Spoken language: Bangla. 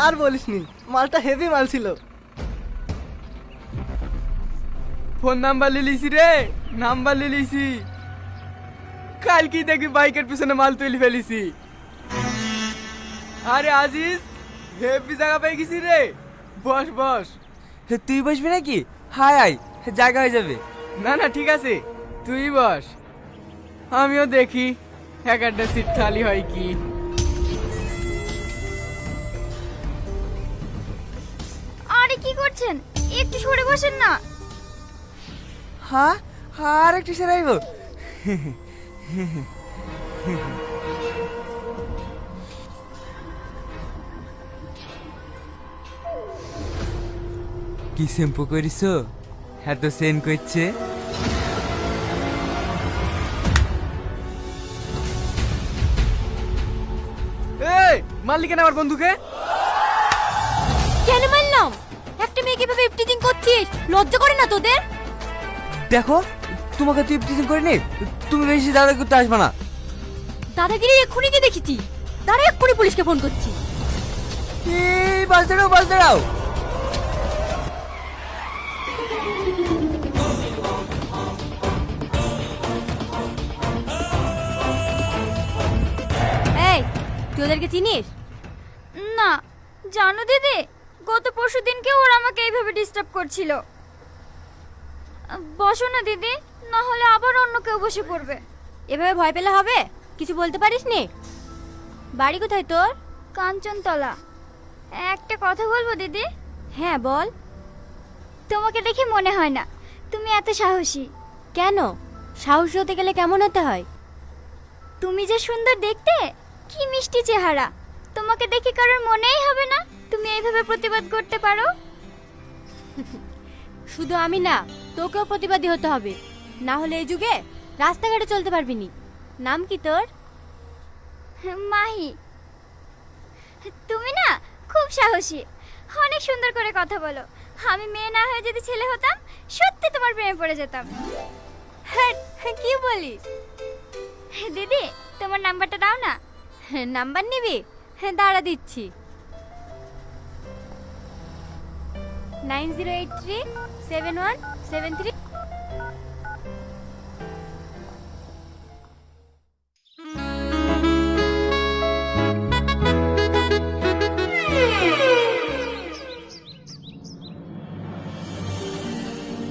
আর বলিসনি, মালটা হেভি মাল ছিল। ফোন নাম্বার লিলিছি রে, নাম্বার লিলিছি। কালকে দেখবি বাইকের পিছনে মাল তুলে ফেলিছি। আরে আজিজ, হেভি জায়গা পেয়ে গেছি রে, বস বস। তুই বসবি নাকি? হায় আয়, জায়গা হয়ে যাবে। না না ঠিক আছে, তুই বস, আমিও দেখি এক একটা সিট খালি হয় কি। আরে কি করছেন, একটু সরে বসেন না। হ্যাঁ, আর একটু সেরাইব। কি শ্যাম্পু করিস, এত সেন করছে? এই মারলি কেন আমার বন্ধুকে? কেন মারলাম? একটা মেয়েকে ভাবে ইফটিজিং করছিস, লজ্জা করে না তোদের? দেখো, তোমাকে তুই ইফটিজিং করিনি, তুমি বেশি দাদা করতে আসবে না। দাদাগিরি এক্ষুনি কি দেখেছি, তারা এক্ষুনি পুলিশকে ফোন করছি। এই বাস দাঁড়াও, বাস দাঁড়াও। এই, তুই ওদেরকে চিনিস? না, জানো দিদি, গত পরশু দিনকে ওরা আমাকে এইভাবে ডিস্টার্ব করছিল। বসো না দিদি, না হলে আবার অন্য কেউ বসে পড়বে। এভাবে ভয় পেলে হবে? কিছু বলতে পারিস নি? বাড়ি কোথায় তোর? কাঞ্চনতলা। একটা কথা বলবো দিদি? হ্যাঁ বল। তোমাকে দেখে মনে হয় না তুমি এত সাহসী। কেন? সাহসী হতে গেলে কেমন হতে হয়? তুমি যে সুন্দর দেখতে, কি মিষ্টি চেহারা, তোমাকে দেখে কারোর মনেই হবে না তুমি এইভাবে প্রতিবাদ করতে পারো। শুধু আমি না, তোকেও প্রতিবাদী হতে হবে, না হলে এই যুগে রাস্তাঘাটে চলতে পারবি নি। নাম কি তোর? মাহি। তুমি না খুব সাহসী, অনেক সুন্দর করে কথা বলো। আমি মেয়ে না হয়ে যদি ছেলে হতাম, সত্যি তোমার প্রেমে পড়ে যেতাম। হ্যাঁ, কি বলিস? দিদি, তোমার নাম্বারটা দাও না। নাম্বার নিবি? হ্যাঁ দাঁড়া, দিচ্ছি। 90837173